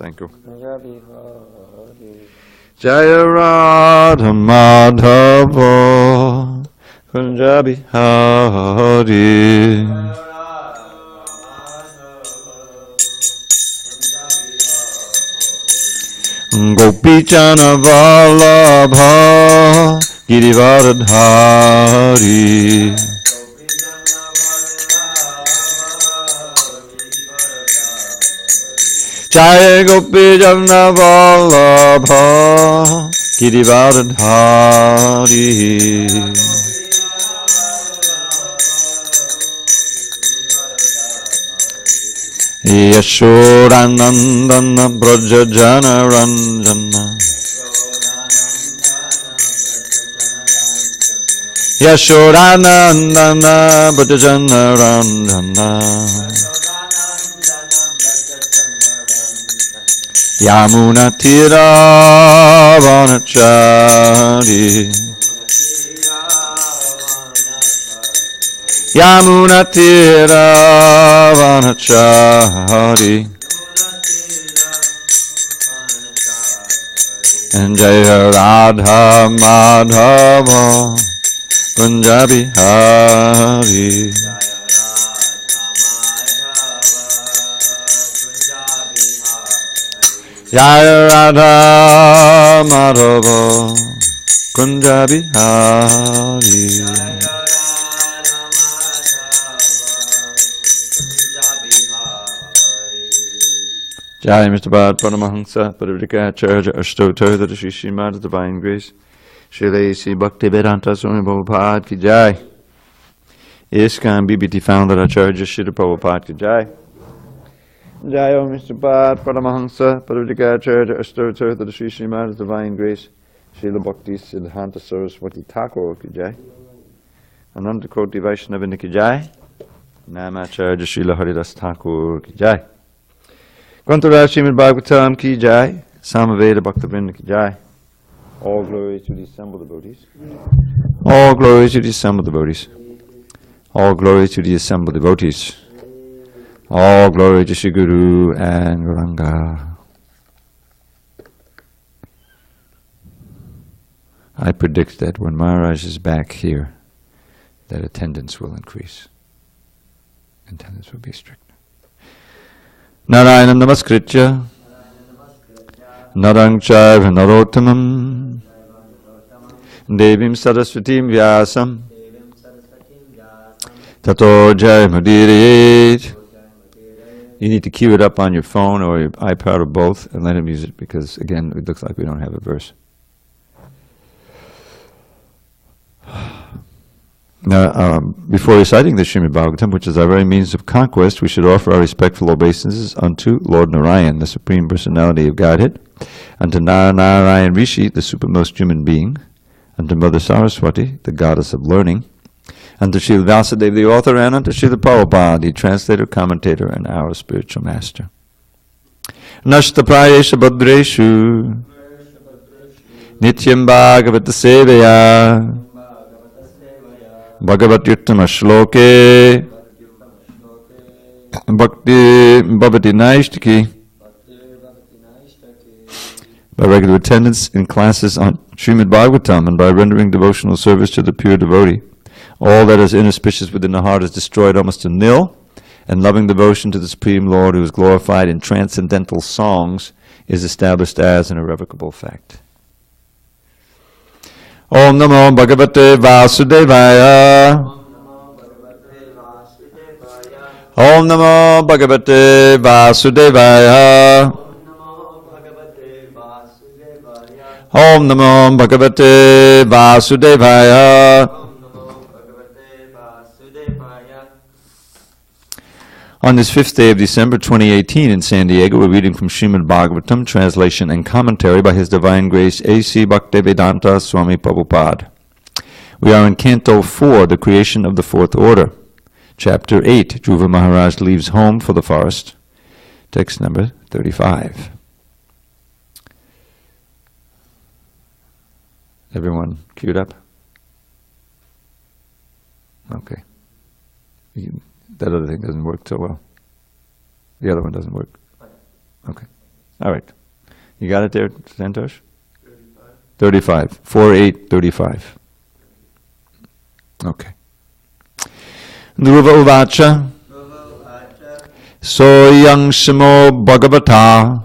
Thank you. Jaya Radha Madhava Kunja Bihari Gopi Jana Vallabha Girivardhari Jaya Gopi Jana Vallabha Girivardhari Yashodanandana Braja Jana Ranjana Yashodanandana Braja Jana Ranjana Yamuna Tira Vanachari Yamuna Tira Vanachari and Jaya Radha Madhava Kunja Bihari Jaya Radha Madhava Kunja Bihari Jai Mr. Bhatt Paramahansa Parivika Acharya Ashtotar That Shri Srimad Divine Grace Shri Sri Bhakti Vedanta Swami Prabhupada Ki Jai ISKCON BBT Founder Acharya Shri Prabhupada Ki Jai Jai O Mr. Bhatt Paramahansa Parivika Acharya Ashtotar That Shri Srimad Divine Grace Shri Bhakti Siddhanta Saraswati Thakur Ki Jai Ananda Koti Vaishnava Ki Jai Namacharya Shri Haridas Thakur Ki Jai Grantaraj Srimad Bhagavatam Ki Jai, Samaveda Bhaktivinoda Ki Jai. All glory to the assembled devotees. All glory to the assembled devotees. All glory to the assembled devotees. All glory to Shri Guru and Gauranga. I predict that when Maharaj is back here, that attendance will increase. Attendance will be strict. Narayanam Namaskritya Narang Chaiva Narottamam Devim Saraswatim Vyasam Tato Jai Mudirayet. You need to cue it up on your phone or your iPad or both and let him use it because, again, it looks like we don't have a verse. Now, before reciting the Srimad Bhagavatam, which is our very means of conquest, we should offer our respectful obeisances unto Lord Narayan, the Supreme Personality of Godhead, unto Narayan Rishi, the supermost human being, unto Mother Saraswati, the goddess of learning, unto Srila Vyasadeva, the author, and unto Srila Prabhupada, the translator, commentator, and our spiritual master. Nashta prayesha badreshu nityam bhagavata sevaya Bhagavat Yuttama Shloke Bhakti Bhavati Naishtaki. By regular attendance in classes on Srimad Bhagavatam and by rendering devotional service to the pure devotee, all that is inauspicious within the heart is destroyed almost to nil, and loving devotion to the Supreme Lord who is glorified in transcendental songs is established as an irrevocable fact. Om Namo Bhagavate Vasudevaya. Om Namo Bhagavate Vasudevaya. Om Namo Bhagavate Vasudevaya. On this 5th day of December 2018 in SanDiego, we're reading from Srimad Bhagavatam, translation and commentary by His Divine Grace A.C. Bhaktivedanta Swami Prabhupada. We are in Canto 4, The Creation of the Fourth Order. Chapter 8, Dhruva Maharaj leaves home for the forest. Text number 35. Everyone queued up? Okay. That other thing doesn't work so well. The other one doesn't work. Okay. All right. You got it there, Santosh? 35. 4-8-35. Okay. Dhruva uvacha. Soyang shamo bhagavata.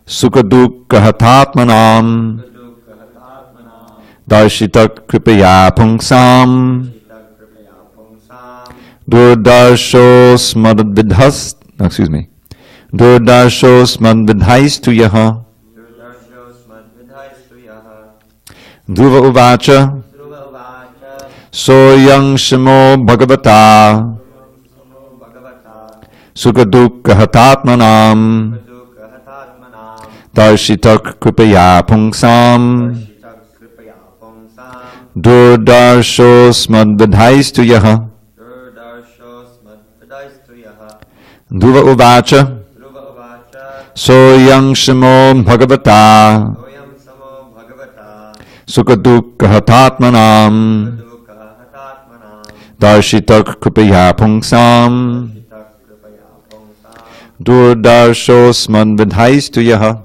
Sukadukka hatatmanam. Darshitak kripaya pungsam. Durdarshos madvidhas. Excuse me. Durdarshos madvidhaistu yaha. Dhruva uvacha. Soyang shamo bhagavata. Sukadukka hatatmanam. Darshitak kripaya pungsam. Durdarshos madvidhaistu yaha. Dhruva uvacha. Soyang shamo bhagavata. Sukadukka hatatmanam. Darshitak kripaya pungsam. Durdarshos madvidhaistu yaha.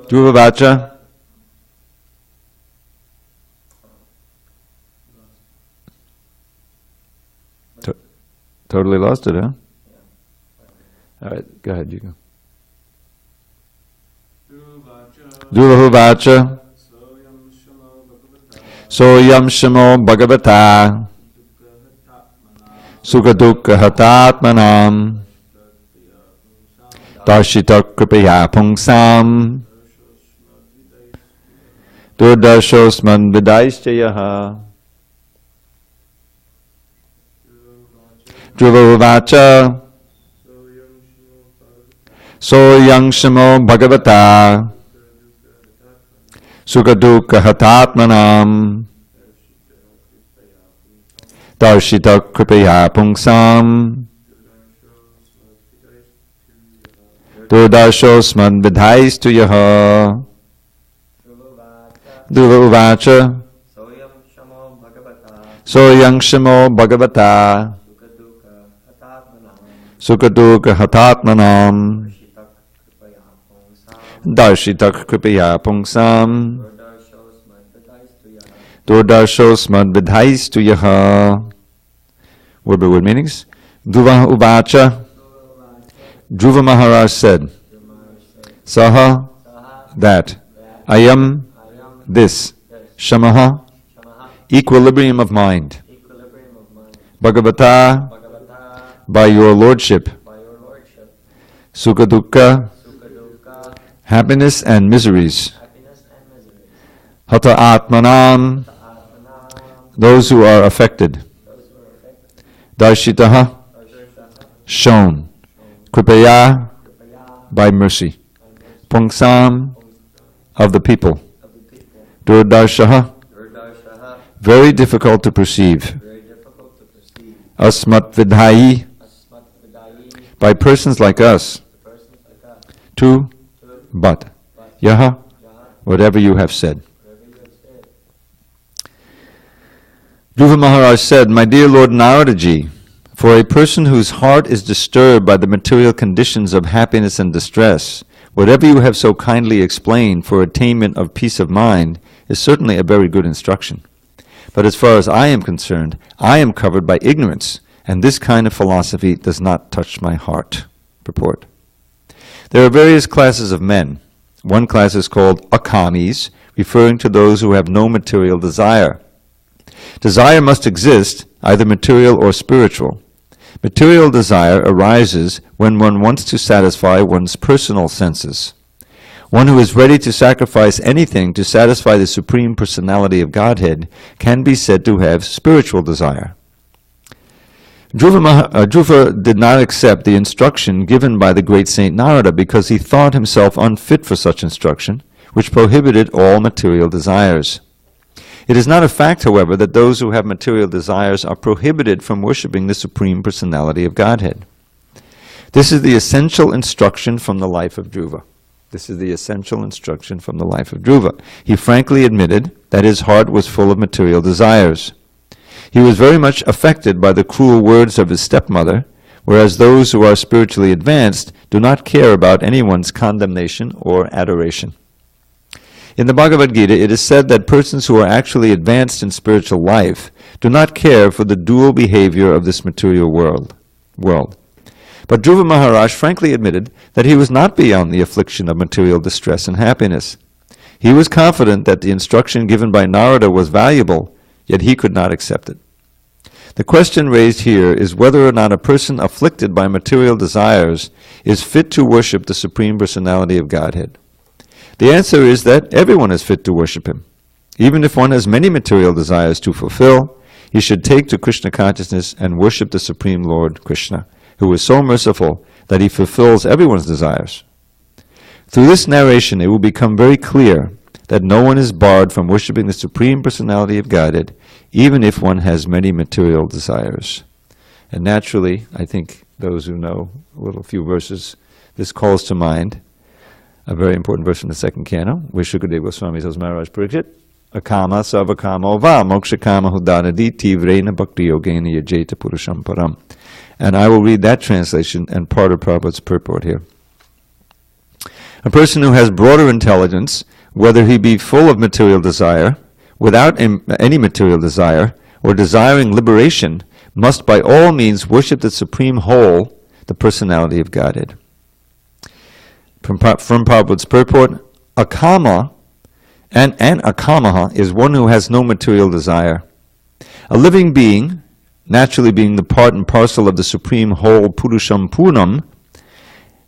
Dhruva vacha. Totally lost it, huh? All right, go ahead, you go. Dhruva vacha. Soyam shamo bhagavata. Sukadukka hatatmanam. Darshitak kripaya pungsam. Durdarshos madvidhaistu yaha. Dhruva vacha. Soyang shamo bhagavata. Sukadukka hatatmanam. Darshitak kripaya pungsam. Durdarshos madvidhaistu yaha. Dhruva uvacha. Soyang shamo bhagavata. Sukadukka hatatmanam. Darshitak kripaya pungsam. Durdarshos madvidhaistu yaha. Word meanings. Dhruva uvacha. Dhruva Maharaj said, Saha, that, Ayam, this, Shamaha, equilibrium of mind, Bhagavata, by your lordship, Sukadukka, happiness and miseries, Hata Atmanam, those who are affected, Darshitaha, shown, Kripaya, by mercy, Pungsam, of the people, Durdarshaha, very difficult to perceive, Asmat Vidhayi, by persons like us, to, but, Yaha, whatever you have said. Dhruva Maharaj said, My dear Lord Naradaji, for a person whose heart is disturbed by the material conditions of happiness and distress, whatever you have so kindly explained for attainment of peace of mind is certainly a very good instruction. But as far as I am concerned, I am covered by ignorance, and this kind of philosophy does not touch my heart. Purport. There are various classes of men. One class is called akamis, referring to those who have no material desire. Desire must exist, either material or spiritual. Material desire arises when one wants to satisfy one's personal senses. One who is ready to sacrifice anything to satisfy the Supreme Personality of Godhead can be said to have spiritual desire. Dhruva did not accept the instruction given by the great Saint Narada because he thought himself unfit for such instruction, which prohibited all material desires. It is not a fact, however, that those who have material desires are prohibited from worshipping the Supreme Personality of Godhead. This is the essential instruction from the life of Dhruva. This is the essential instruction from the life of Dhruva. He frankly admitted that his heart was full of material desires. He was very much affected by the cruel words of his stepmother, whereas those who are spiritually advanced do not care about anyone's condemnation or adoration. In the Bhagavad Gita, it is said that persons who are actually advanced in spiritual life do not care for the dual behavior of this material world. But Dhruva Maharaj frankly admitted that he was not beyond the affliction of material distress and happiness. He was confident that the instruction given by Narada was valuable, yet he could not accept it. The question raised here is whether or not a person afflicted by material desires is fit to worship the Supreme Personality of Godhead. The answer is that everyone is fit to worship him. Even if one has many material desires to fulfill, he should take to Krishna consciousness and worship the Supreme Lord Krishna, who is so merciful that he fulfills everyone's desires. Through this narration, it will become very clear that no one is barred from worshiping the Supreme Personality of Godhead, even if one has many material desires. And naturally, I think those who know a few verses, this calls to mind a very important verse in the second canto, where Shukadeva Goswami tells Maharaj Parikshit, Akama savakamo va mokshakama hudanadi tivrena bhakti yogena yajeta purusham param. And I will read that translation and part of Prabhupada's purport here. A person who has broader intelligence, whether he be full of material desire, without any material desire, or desiring liberation, must by all means worship the Supreme Whole, the Personality of Godhead. From Prabhupada's purport, akama and akamaha is one who has no material desire. A living being, naturally being the part and parcel of the Supreme Whole Purusham Purnam,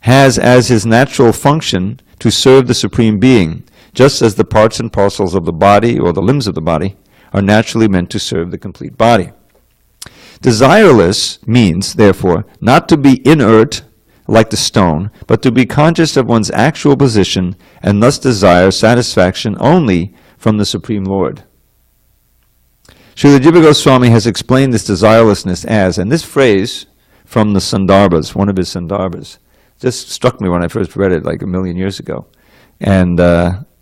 has as his natural function to serve the Supreme Being, just as the parts and parcels of the body or the limbs of the body are naturally meant to serve the complete body. Desireless means, therefore, not to be inert like the stone, but to be conscious of one's actual position and thus desire satisfaction only from the Supreme Lord. Srila Jiva Goswami has explained this desirelessness as, and this phrase from the Sandarbhas, one of his Sandarbhas, just struck me when I first read it like a million years ago. And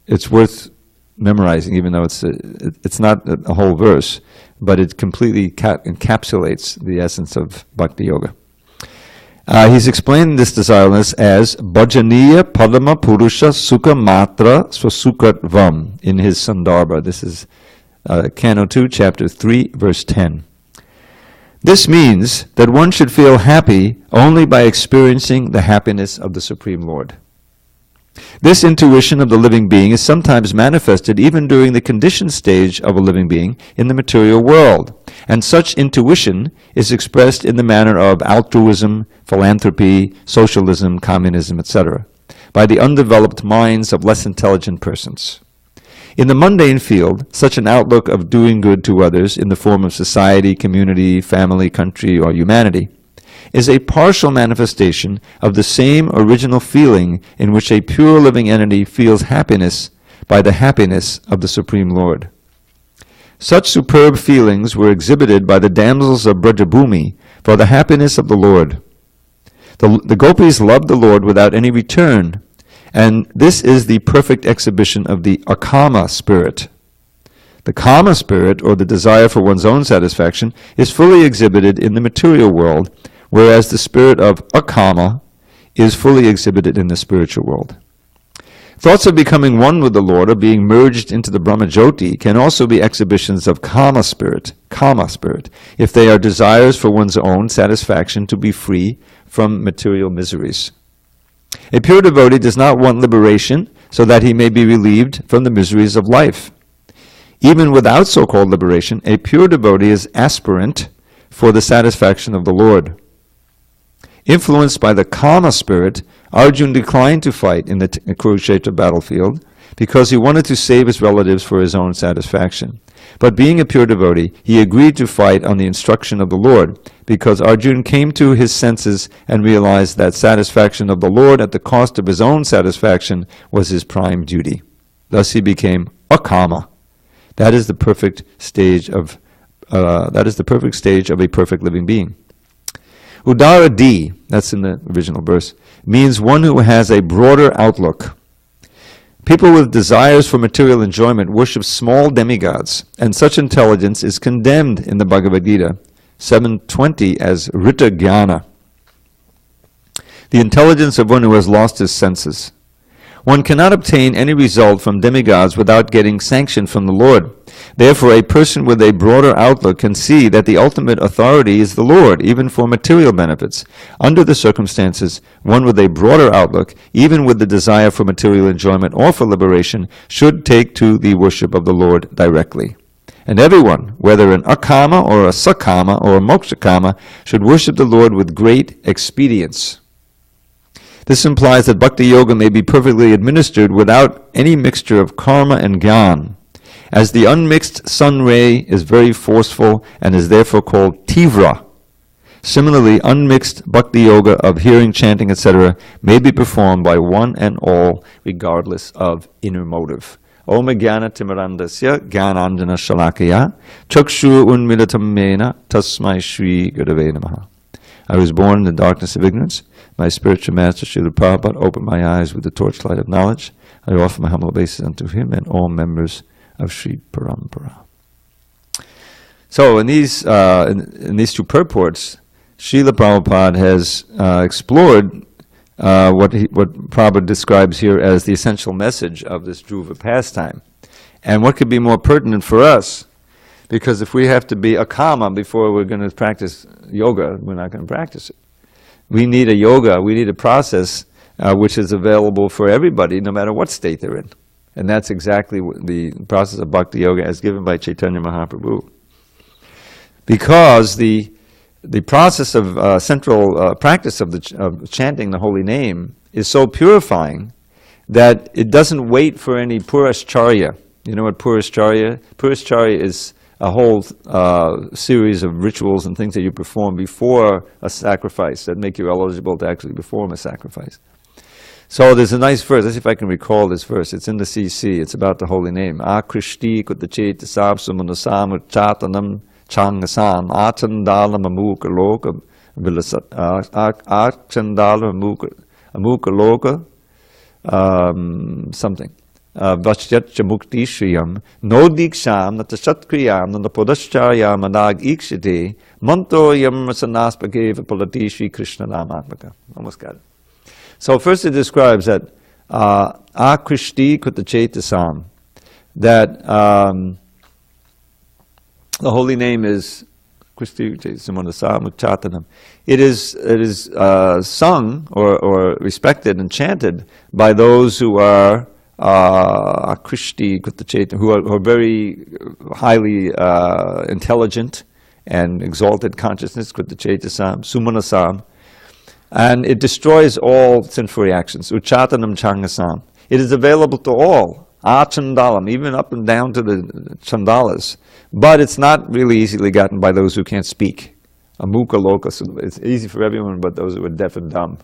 it's worth memorizing, even though it's not a whole verse, but it completely encapsulates the essence of Bhakti Yoga. He's explained this desirelessness as Bhajaniya Padama Purusha Sukha Matra Swasukatvam in his Sandarbha. This is Canto 2, Chapter 3, Verse 10. This means that one should feel happy only by experiencing the happiness of the Supreme Lord. This intuition of the living being is sometimes manifested even during the conditioned stage of a living being in the material world, and such intuition is expressed in the manner of altruism, philanthropy, socialism, communism, etc., by the undeveloped minds of less intelligent persons. In the mundane field, such an outlook of doing good to others in the form of society, community, family, country, or humanity is a partial manifestation of the same original feeling in which a pure living entity feels happiness by the happiness of the Supreme Lord. Such superb feelings were exhibited by the damsels of Brajabhumi for the happiness of the Lord. The gopis loved the Lord without any return, and this is the perfect exhibition of the akama spirit. The kama spirit, or the desire for one's own satisfaction, is fully exhibited in the material world, whereas the spirit of akama is fully exhibited in the spiritual world. Thoughts of becoming one with the Lord or being merged into the Brahmajyoti can also be exhibitions of kama spirit, if they are desires for one's own satisfaction to be free from material miseries. A pure devotee does not want liberation so that he may be relieved from the miseries of life. Even without so-called liberation, a pure devotee is aspirant for the satisfaction of the Lord. Influenced by the kama spirit, Arjuna declined to fight in the Kurukshetra battlefield because he wanted to save his relatives for his own satisfaction. But being a pure devotee, he agreed to fight on the instruction of the Lord, because Arjuna came to his senses and realized that satisfaction of the Lord at the cost of his own satisfaction was his prime duty. Thus he became akama. That is the perfect stage of a perfect living being. Udara D, that's in the original verse, means one who has a broader outlook. People with desires for material enjoyment worship small demigods, and such intelligence is condemned in the Bhagavad Gita 7.20 as Rita Jnana, the intelligence of one who has lost his senses. One cannot obtain any result from demigods without getting sanction from the Lord. Therefore, a person with a broader outlook can see that the ultimate authority is the Lord, even for material benefits. Under the circumstances, one with a broader outlook, even with the desire for material enjoyment or for liberation, should take to the worship of the Lord directly. And everyone, whether an akama or a sakama or a mokshakama, should worship the Lord with great expedience. This implies that bhakti yoga may be perfectly administered without any mixture of karma and jnana, as the unmixed sun ray is very forceful and is therefore called tivra. Similarly, unmixed bhakti yoga of hearing, chanting, etc. may be performed by one and all, regardless of inner motive. Om jnana timirandasya jnananjana shalakaya chakshu unmilatam mena tasmai shri gurave namaha. I was born in the darkness of ignorance. My spiritual master, Srila Prabhupada, opened my eyes with the torchlight of knowledge. I offer my humble obeisance unto him and all members of Sri Parampara. So in these two purports, Srila Prabhupada has explored what Prabhupada describes here as the essential message of this Dhruva pastime. And what could be more pertinent for us? Because if we have to be a kama before we're going to practice yoga, we're not going to practice it. We need a yoga, we need a process which is available for everybody, no matter what state they're in. And that's exactly what the process of bhakti yoga as given by Chaitanya Mahaprabhu. Because the process of central practice of chanting the holy name is so purifying that it doesn't wait for any purascharya. You know what purascharya? Purascharya is a whole series of rituals and things that you perform before a sacrifice that make you eligible to actually perform a sacrifice. So there's a nice verse. Let's see if I can recall this verse. It's in the CC. It's about the holy name. Akrishti kutachettasam sumanasam chatanam changasam achandalam amuka loka achandalam amuka loka something. Vasyat chamukti shriyam no diksham natashatkriyam nanapodaschayam anag ikshite manto yam sanaspageva palati Shri Krishna namatmaka. Almost got it. So first it describes that akrishti kutachettasam, that the holy name is Krishti Simanasam Chatanam. It is sung or respected and chanted by those who are Krishti Kutachettam, who are very highly intelligent and exalted consciousness, Kutachettasam, Sumanasam. And it destroys all sinful reactions. Uchatanam Changasam. It is available to all. Achandalam, even up and down to the chandalas. But it's not really easily gotten by those who can't speak. Amuka loka. So it's easy for everyone but those who are deaf and dumb,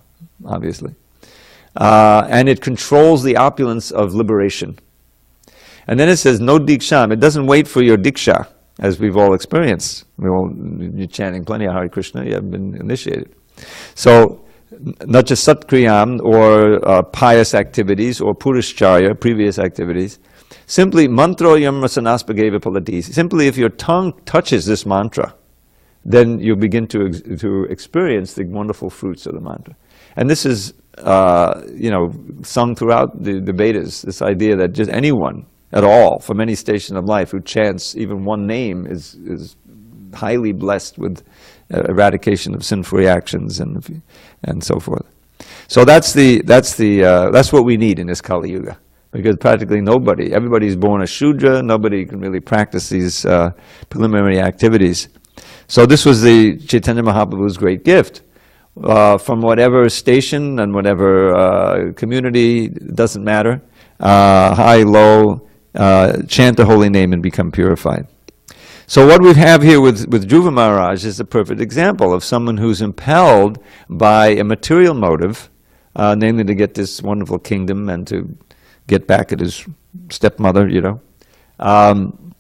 obviously. And it controls the opulence of liberation. And then it says, no diksham. It doesn't wait for your diksha, as we've all experienced. You're chanting plenty of Hare Krishna, you haven't been initiated. So, not just satkriyam or pious activities or purascharya, previous activities. Simply, mantroyam rasanaspageva palati. Simply, if your tongue touches this mantra, then you begin to experience the wonderful fruits of the mantra. And this is, sung throughout the Vedas, this idea that just anyone at all, from any station of life, who chants even one name is highly blessed with eradication of sinful reactions and so forth. So that's what we need in this Kali Yuga, because practically everybody's born a Shudra, nobody can really practice these preliminary activities. So this was the Chaitanya Mahaprabhu's great gift. From whatever station and whatever community, doesn't matter, high, low, chant the holy name and become purified. So what we have here with Dhruva Maharaj is a perfect example of someone who's impelled by a material motive, namely to get this wonderful kingdom and to get back at his stepmother, and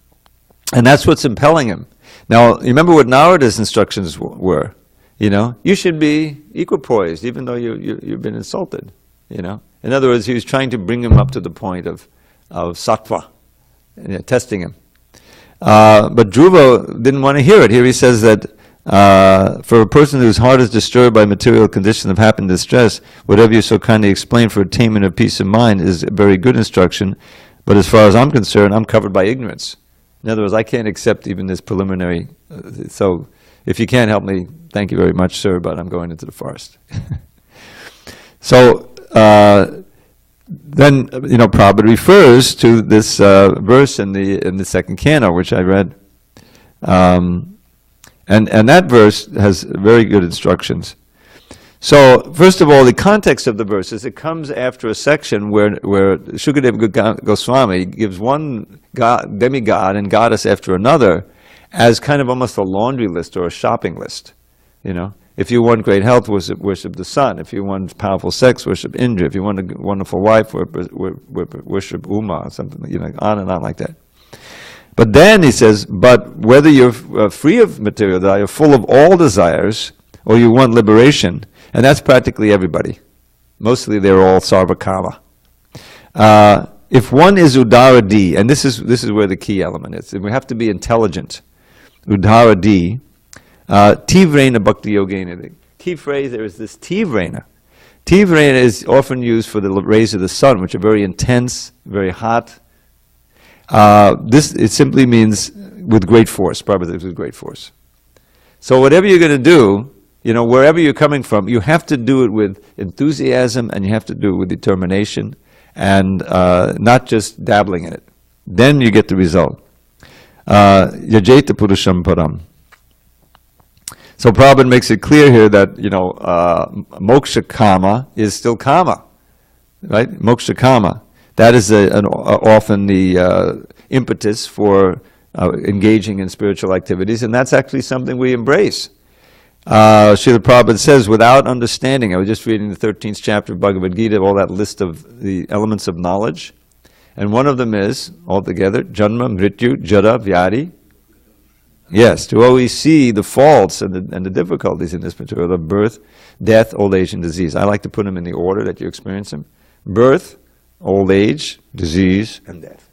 that's what's impelling him. Now, you remember what Narada's instructions were, you should be equipoised, even though you've been insulted, And In other words, he was trying to bring him up to the point of sattva, testing him. But Dhruva didn't want to hear it. Here he says that for a person whose heart is disturbed by material conditions of happiness and distress, whatever you so kindly explain for attainment of peace of mind is a very good instruction. But as far as I'm concerned, I'm covered by ignorance. In other words, I can't accept even this preliminary. So if you can't help me, thank you very much, sir, but I'm going into the forest. So then, Prabhupada refers to this verse in the second canto, which I read. And that verse has very good instructions. So, first of all, the context of the verse is it comes after a section where Shukadeva Goswami gives one demigod and goddess after another as kind of almost a laundry list or a shopping list. If you want great health, worship the sun. If you want powerful sex, worship Indra. If you want a wonderful wife, worship Uma, or something, on and on like that. But then he says, but whether you're free of material desire, full of all desires, or you want liberation, and that's practically everybody. Mostly they're all sarvakama. If one is udaradi, and this is where the key element is, and we have to be intelligent. Udaradi, tivrena bhakti yogena. The key phrase there is this tivrena. Tivrena is often used for the rays of the sun, which are very intense, very hot. It simply means with great force. Prabhupada says with great force. So whatever you're going to do, wherever you're coming from, you have to do it with enthusiasm and you have to do it with determination and not just dabbling in it. Then you get the result. Yajeta purusham param. So Prabhupada makes it clear here that, moksha kama is still kama, right? Moksha kama. That is often the impetus for engaging in spiritual activities, and that's actually something we embrace. Srila Prabhupada says, without understanding, I was just reading the 13th chapter of Bhagavad Gita, all that list of the elements of knowledge, and one of them is, altogether, Janma, Mrityu, Jara, Vyadi. Yes, to always see the faults and the difficulties in this material of birth, death, old age, and disease. I like to put them in the order that you experience them. Birth, old age, disease, and death.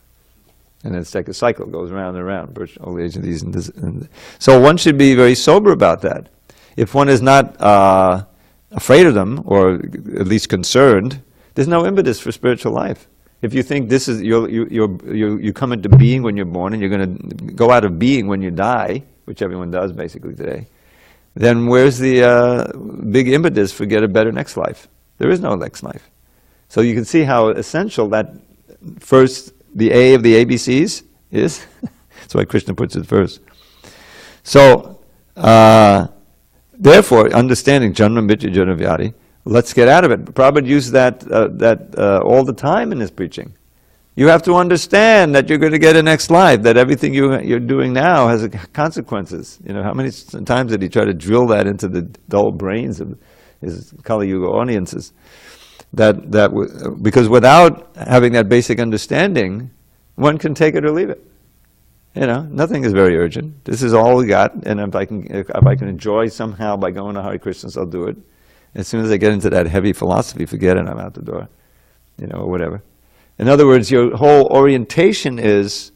And it's like a cycle, goes round and around, birth, old age, disease, and disease. So one should be very sober about that. If one is not afraid of them, or at least concerned, there's no impetus for spiritual life. If you think this is you come into being when you're born and you're going to go out of being when you die, which everyone does basically today, then where's the big impetus for get a better next life? There is no next life. So you can see how essential that first, the A of the ABCs is. That's why Krishna puts it first. So, therefore, understanding Janma, Mrityu, Jara, Vyadi, let's get out of it. Prabhupada used that all the time in his preaching. You have to understand that you're going to get a next life, that everything you're doing now has consequences. How many times did he try to drill that into the dull brains of his Kali Yuga audiences? Because without having that basic understanding, one can take it or leave it. Nothing is very urgent. This is all we got, and if I can enjoy somehow by going to Hare Krishnas, I'll do it. As soon as I get into that heavy philosophy, forget it, I'm out the door, or whatever. In other words, your whole orientation is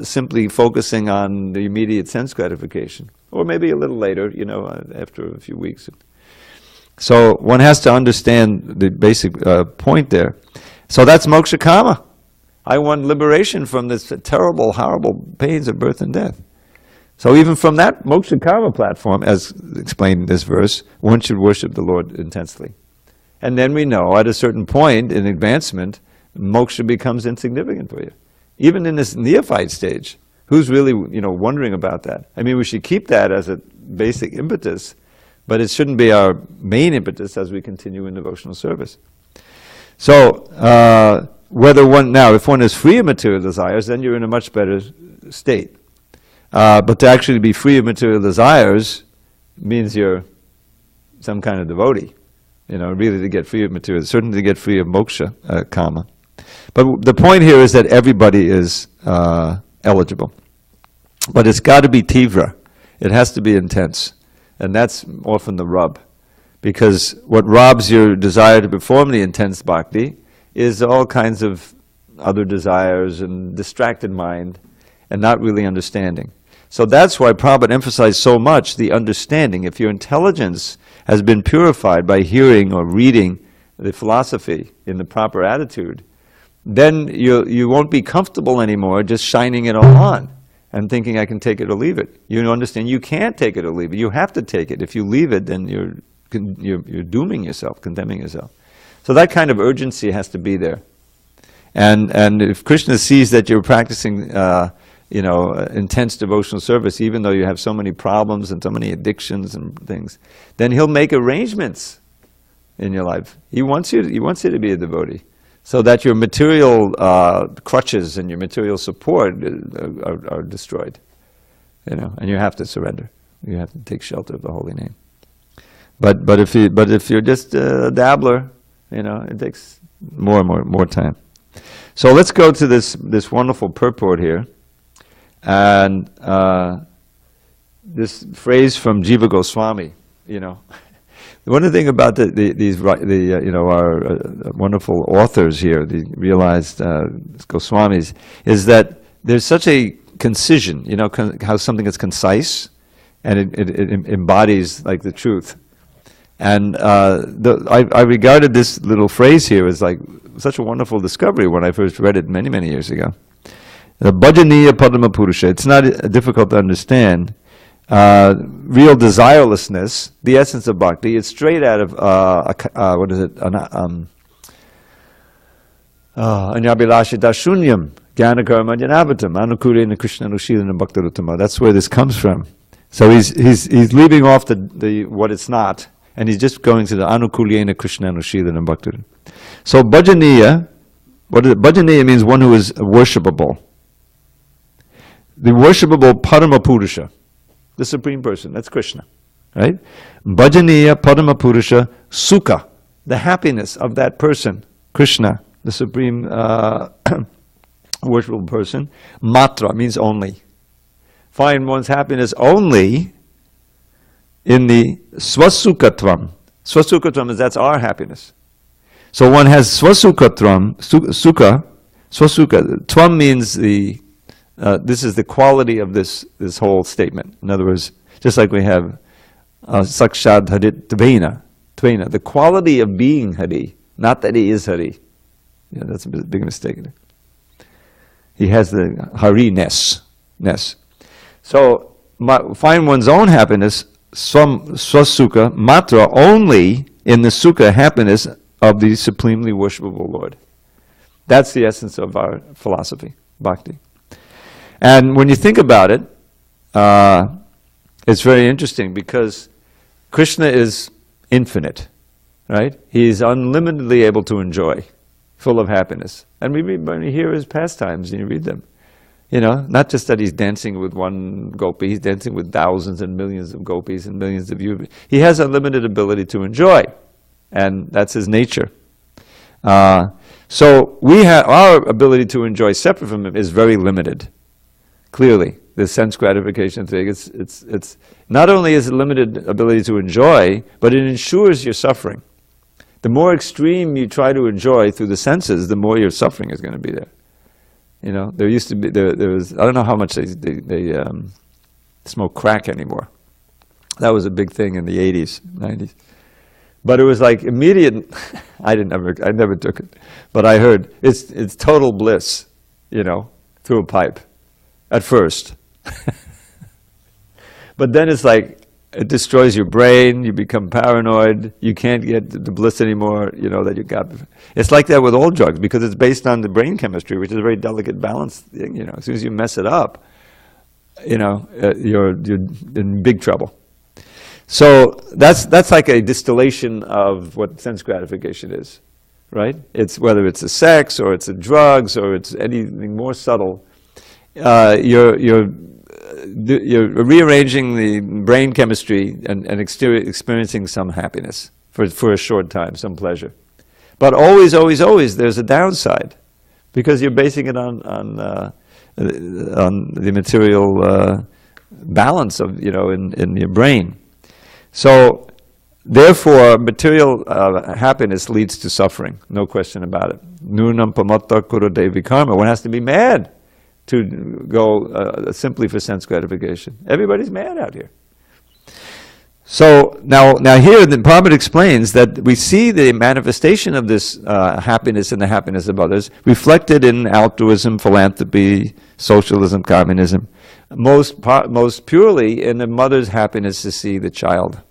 simply focusing on the immediate sense gratification, or maybe a little later, after a few weeks. So one has to understand the basic point there. So that's moksha kama. I want liberation from this terrible, horrible pains of birth and death. So even from that moksha kama platform, as explained in this verse, one should worship the Lord intensely. And then we know at a certain point in advancement, moksha becomes insignificant for you. Even in this neophyte stage, who's really wondering about that? I mean, we should keep that as a basic impetus, but it shouldn't be our main impetus as we continue in devotional service. So, if one is free of material desires, then you're in a much better state. But to actually be free of material desires means you're some kind of devotee. Really to get free of material, certainly to get free of moksha, kama. But the point here is that everybody is eligible. But it's got to be tivra. It has to be intense. And that's often the rub. Because what robs your desire to perform the intense bhakti is all kinds of other desires and distracted mind and not really understanding. So that's why Prabhupada emphasized so much the understanding. If your intelligence has been purified by hearing or reading the philosophy in the proper attitude, then you won't be comfortable anymore just shining it all on and thinking I can take it or leave it. You understand you can't take it or leave it. You have to take it. If you leave it, then you're dooming yourself, condemning yourself. So that kind of urgency has to be there. And if Krishna sees that you're practicing intense devotional service, even though you have so many problems and so many addictions and things, then he'll make arrangements in your life. He wants you to be a devotee, so that your material crutches and your material support are destroyed. And you have to surrender. You have to take shelter of the holy name. But if you're just a dabbler, it takes more time. So let's go to this wonderful purport here. And this phrase from Jiva Goswami, one of the things about our wonderful authors here, the realized Goswamis, is that there's such a concision, how something is concise and it embodies like the truth. And I regarded this little phrase here as like such a wonderful discovery when I first read it many years ago. The bhajaniya padma purusha. It's not difficult to understand. Real desirelessness, the essence of bhakti, is straight out of anyabhilashita shunyam jnana karma jnanabatam anukulena krishna anushilena bhaktaruttama. That's where this comes from. So he's leaving off the what it's not, and he's just going to the anukulena krishna anushilena bhaktaruttama. So bhajaniya, bhajaniya means one who is worshipable. The worshipable Parama Purusha, the Supreme Person, that's Krishna, right? Bhajaniya Parama Purusha Sukha, the happiness of that person, Krishna, the Supreme worshipable person. Matra means only. Find one's happiness only in the Swasukatvam. Swasukatvam is that's our happiness. So one has Swasukatvam, Sukha, Swasuka. Tvam means this is the quality of this whole statement. In other words, just like we have Sakshad Harit Tvena, the quality of being Hari, not that he is Hari. Yeah, that's a big mistake. He has the Hari-ness. So find one's own happiness, swasukha, matra, only in the sukha, happiness of the supremely worshipable Lord. That's the essence of our philosophy, bhakti. And when you think about it, it's very interesting because Krishna is infinite, right? He is unlimitedly able to enjoy, full of happiness. And when we hear his pastimes and you read them, not just that he's dancing with one gopi, he's dancing with thousands and millions of gopis and millions of you. He has unlimited ability to enjoy, and that's his nature. So we have our ability to enjoy separate from him is very limited. Clearly, the sense gratification thing, it's not only is it limited ability to enjoy, but it ensures your suffering. The more extreme you try to enjoy through the senses, the more your suffering is going to be there. There used to be, there was, I don't know how much they smoke crack anymore. That was a big thing in the 80s, 90s. But it was like immediate, I never took it, but I heard it's total bliss, through a pipe. At first. But then it's like, it destroys your brain, you become paranoid, you can't get the bliss anymore, that you got. It's like that with all drugs, because it's based on the brain chemistry, which is a very delicate balance thing, As soon as you mess it up, you're in big trouble. So that's like a distillation of what sense gratification is, right? It's whether it's a sex, or it's a drugs, or it's anything more subtle. You're rearranging the brain chemistry and experiencing some happiness for a short time, some pleasure. But always, there's a downside, because you're basing it on the material balance of in your brain. So Therefore, material happiness leads to suffering, no question about it. Nunam pamatta kuradevi karma. One has to be mad to go simply for sense gratification. Everybody's mad out here. So now here the Prabhupada explains that we see the manifestation of this happiness and the happiness of others reflected in altruism, philanthropy, socialism, communism. Most purely in the mother's happiness to see the child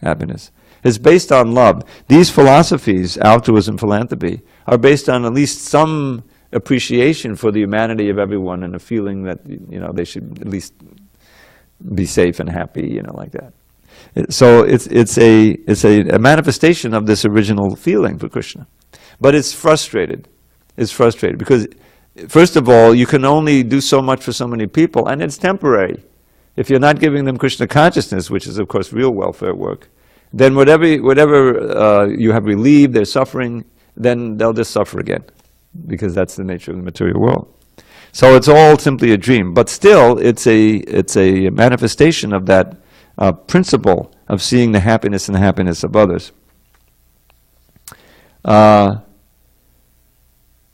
happiness. It's based on love. These philosophies, altruism, philanthropy, are based on at least some appreciation for the humanity of everyone and a feeling that they should at least be safe and happy, like that. So it's a manifestation of this original feeling for Krishna, but it's frustrated. It's frustrated because, first of all, you can only do so much for so many people, and it's temporary. If you're not giving them Krishna consciousness, which is of course real welfare work, then whatever you have relieved their suffering, then they'll just suffer again, because that's the nature of the material world. So it's all simply a dream, but still it's a manifestation of that principle of seeing the happiness and the happiness of others.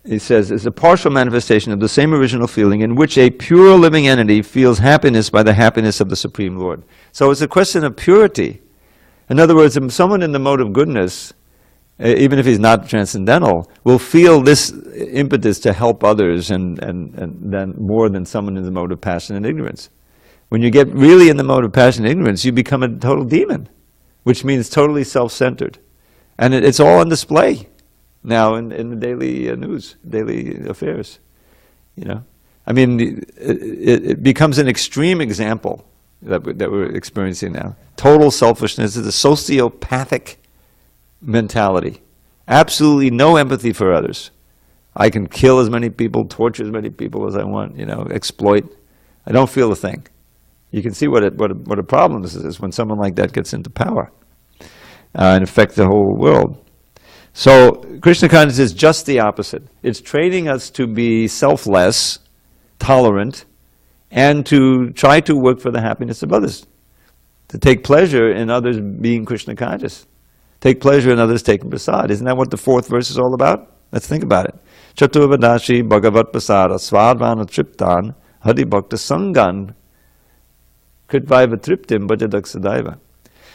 He says, it's a partial manifestation of the same original feeling in which a pure living entity feels happiness by the happiness of the Supreme Lord. So it's a question of purity. In other words, if someone in the mode of goodness, even if he's not transcendental, will feel this impetus to help others and then more than someone in the mode of passion and ignorance. When you get really in the mode of passion and ignorance, you become a total demon, which means totally self-centered. And it's all on display now in the daily news, daily affairs. I mean, it becomes an extreme example that we're experiencing now. Total selfishness is a sociopathic mentality. Absolutely no empathy for others. I can kill as many people, torture as many people as I want, exploit. I don't feel a thing. You can see what a problem this is when someone like that gets into power and affects the whole world. So Krishna consciousness is just the opposite. It's training us to be selfless, tolerant, and to try to work for the happiness of others. To take pleasure in others being Krishna conscious. Take pleasure in others taking prasad. Isn't that what the fourth verse is all about? Let's think about it. Chaturvadashi bhagavat prasada svadvana triptan hari bhakta sangan kritvaiva triptim bhajadak sadaiva.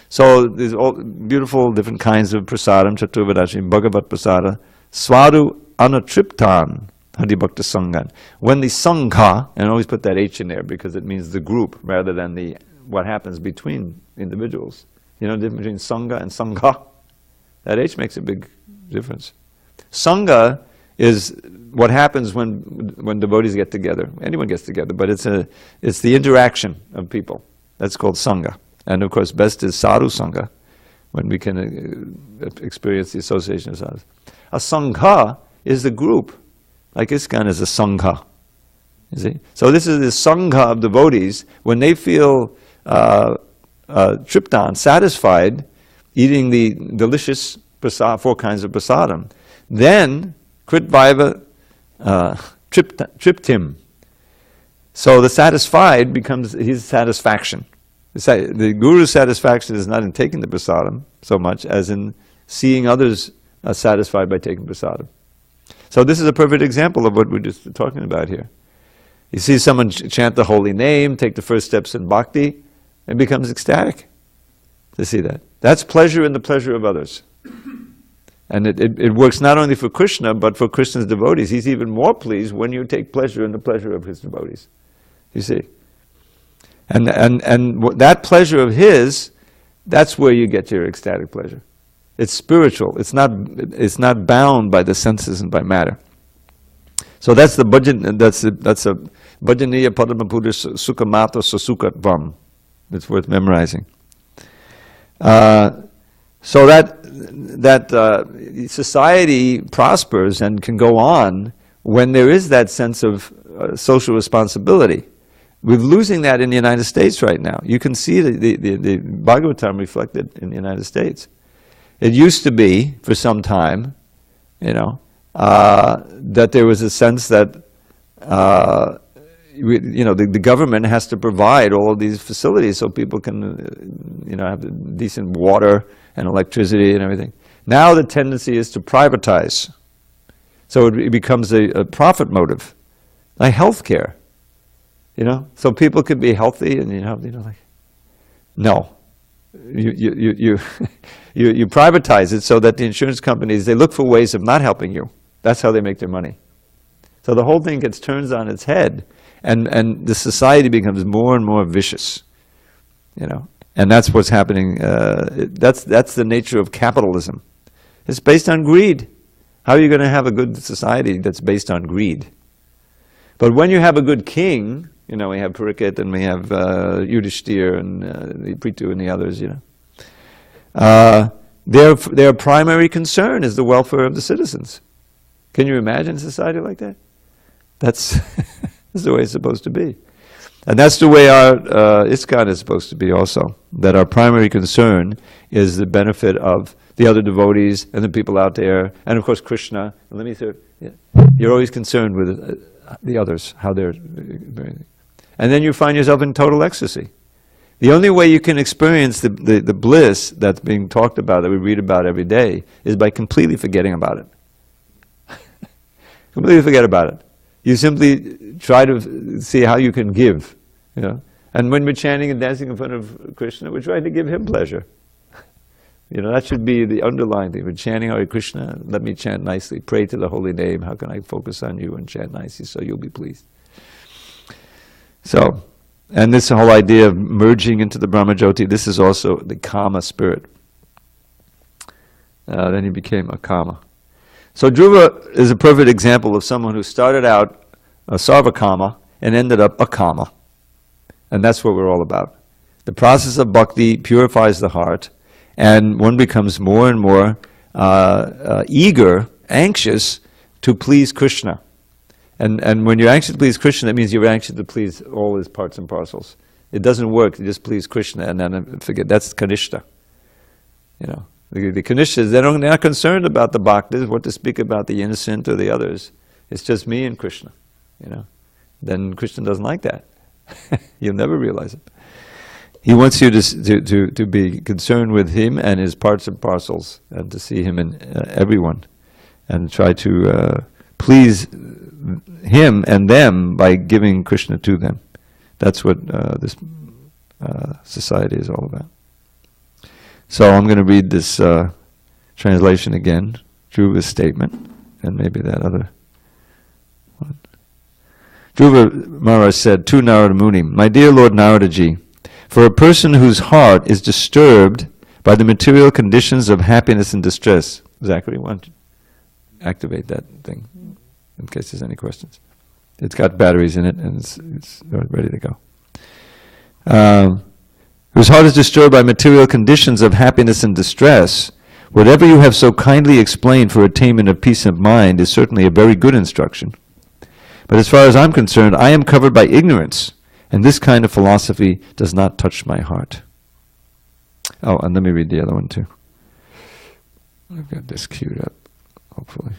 So there's all beautiful different kinds of prasadam, chaturvadashi bhagavat prasada svadu anatriptan hari bhakta sangan. When the sangha, and always put that H in there because it means the group rather than what happens between individuals. The difference between sangha and sangha? That H makes a big difference. Sangha is what happens when devotees get together. Anyone gets together, but it's the interaction of people. That's called sangha. And of course, best is sadhu sangha, when we can experience the association of sadhus. A sangha is the group. Like ISKCON is a sangha. You see? So this is the sangha of devotees when they feel triptan, satisfied, eating the delicious prasad, 4 kinds of prasadam. Then, kritvaiva triptim. So the satisfied becomes his satisfaction. The guru's satisfaction is not in taking the prasadam so much as in seeing others satisfied by taking prasadam. So this is a perfect example of what we're just talking about here. You see someone chant the holy name, take the first steps in bhakti, and becomes ecstatic to see that. That's pleasure in the pleasure of others. And it works not only for Krishna, but for Krishna's devotees. He's even more pleased when you take pleasure in the pleasure of his devotees. You see? And that pleasure of his, that's where you get your ecstatic pleasure. It's spiritual. It's not bound by the senses and by matter. So that's a bhajaniya padamapuda sukhamata sasukatvam. It's worth memorizing. So that society prospers and can go on when there is that sense of social responsibility. We're losing that in the United States right now. You can see the Bhagavatam reflected in the United States. It used to be, for some time, that there was a sense that, the government has to provide all of these facilities so people can, have decent water and electricity and everything. Now the tendency is to privatize. So it becomes a profit motive, like healthcare. So people could be healthy and no. You privatize it so that the insurance companies, they look for ways of not helping you. That's how they make their money. So the whole thing gets turned on its head, and the society becomes more and more vicious, and that's what's happening. That's the nature of capitalism. It's based on greed. How are you going to have a good society that's based on greed? But when you have a good king, we have Parikshit and we have Yudhishthir and the Prithu and the others, their primary concern is the welfare of the citizens. Can you imagine a society like that? That's the way it's supposed to be. And that's the way our ISKCON is supposed to be also, that our primary concern is the benefit of the other devotees and the people out there, and of course Krishna. And let me say, you're always concerned with the others, how they're... And then you find yourself in total ecstasy. The only way you can experience the bliss that's being talked about, that we read about every day, is by completely forgetting about it. Completely forget about it. You simply try to see how you can give, And when we're chanting and dancing in front of Krishna, we're trying to give him pleasure. That should be the underlying thing. We're chanting Hare Krishna, let me chant nicely, pray to the holy name, how can I focus on you and chant nicely so you'll be pleased. So, and this whole idea of merging into the Brahmajyoti, this is also the Kama spirit. Then he became a Kama. So Dhruva is a perfect example of someone who started out a Sarvakama and ended up a Kama. And that's what we're all about. The process of bhakti purifies the heart, and one becomes more and more eager, anxious to please Krishna. And when you're anxious to please Krishna, that means you're anxious to please all his parts and parcels. It doesn't work to just please Krishna and then forget. That's Kanishta. The Kanishtas, they're not concerned about the bhaktas, what to speak about the innocent or the others. It's just me and Krishna, Then Krishna doesn't like that. You'll never realize it. He wants you to be concerned with him and his parts and parcels, and to see him in everyone, and try to please him and them by giving Krishna to them. That's what this society is all about. So I'm going to read this translation again, Dhruva's statement, and maybe that other one. Dhruva Maharaj said to Narada Muni, "My dear Lord Naradaji, for a person whose heart is disturbed by the material conditions of happiness and distress," Zachary, why don't you activate that thing in case there's any questions. It's got batteries in it and it's ready to go. Whose heart is disturbed by material conditions of happiness and distress, whatever you have so kindly explained for attainment of peace of mind is certainly a very good instruction. But as far as I'm concerned, I am covered by ignorance, and this kind of philosophy does not touch my heart. Oh, and let me read the other one too. I've got this queued up, hopefully.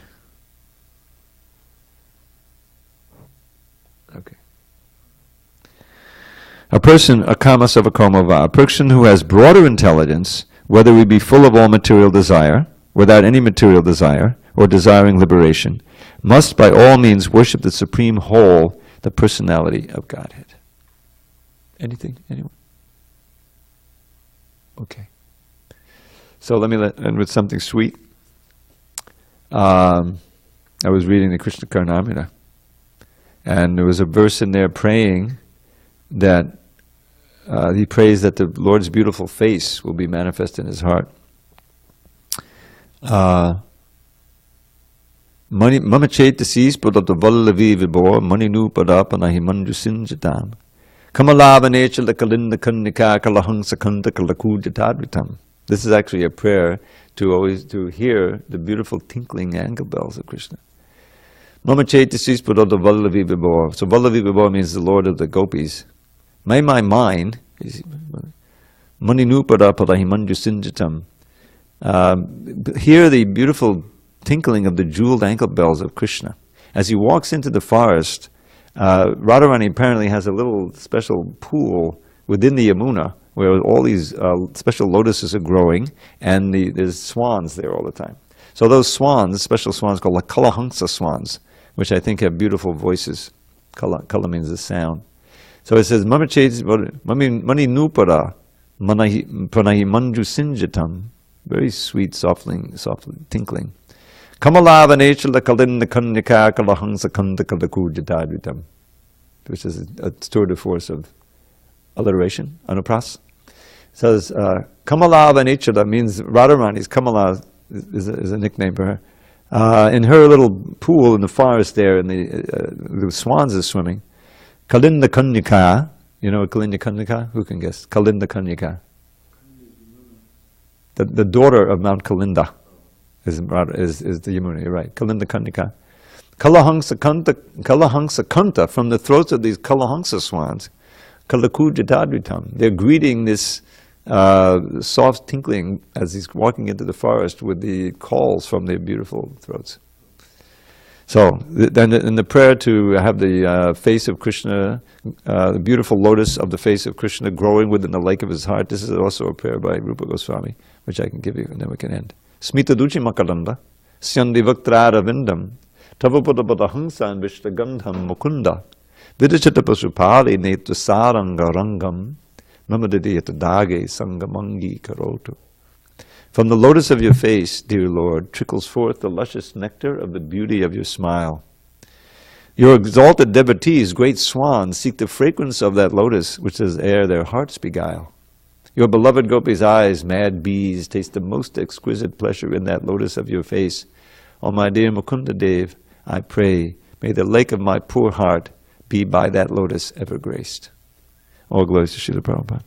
Okay. A person, a kama savakomava, a person who has broader intelligence, whether we be full of all material desire, without any material desire, or desiring liberation, must by all means worship the supreme whole, the personality of Godhead. Anything? Anyone? Okay. So let me end with something sweet. I was reading the Krishna Karnamrita, and there was a verse in there praying that he prays that the Lord's beautiful face will be manifest in his heart. Mani mama chaitasis padata vallavi vibor mani nu padapana himanju sinjatam kamalava nature the kalinda kannika kalahang sakanta kalakujatadvitam. This is actually a prayer to hear the beautiful tinkling ankle bells of Krishna. Mama chaitasis padata vallavi vibor. So vallavi vibor means the Lord of the gopis. May my mind, mani nu padapana himanju sinjatam, hear the beautiful tinkling of the jeweled ankle bells of Krishna. As he walks into the forest, Radharani apparently has a little special pool within the Yamuna where all these special lotuses are growing, and there's swans there all the time. So those swans, special swans called the Kalahansa swans, which I think have beautiful voices. Kala means the sound. So it says, Mani nupara pranahi manju sinjatam. Very sweet, softly tinkling. Kamalava nechala kalinda kanyaka kalahangsa kanda kalakujatadvitam. Which is a tour de force of alliteration, anupras. It says, Kamalava nechala means Radharani's Kamala is a nickname for her. In her little pool in the forest there, and the swans are swimming. Kalinda Kanyaka, you know Kalinda Kanyaka? Who can guess? Kalinda Kanyaka. The daughter of Mount Kalinda is the Yamuna, you're right. Kalinda Kanyaka. Kalahangsa Kanta, from the throats of these Kalahangsa swans. Kalakujatadvitam. They're greeting this soft tinkling as he's walking into the forest with the calls from their beautiful throats. So then in the prayer to have the face of Krishna, the beautiful lotus of the face of Krishna growing within the lake of his heart, this is also a prayer by Rupa Goswami, which I can give you and then we can end. Smita duchi makaranda, syandi vaktrara vindam, tavapada hangsan vishtagandham mukunda, vidachata pasupali netu saranga rangam, mamadadiyata dage sangamangi karotu. From the lotus of your face, dear Lord, trickles forth the luscious nectar of the beauty of your smile. Your exalted devotees, great swans, seek the fragrance of that lotus, which is ere their hearts beguile. Your beloved gopis' eyes, mad bees, taste the most exquisite pleasure in that lotus of your face. O my dear Mukunda Dev, I pray, may the lake of my poor heart be by that lotus ever graced. All glories to Srila Prabhupada.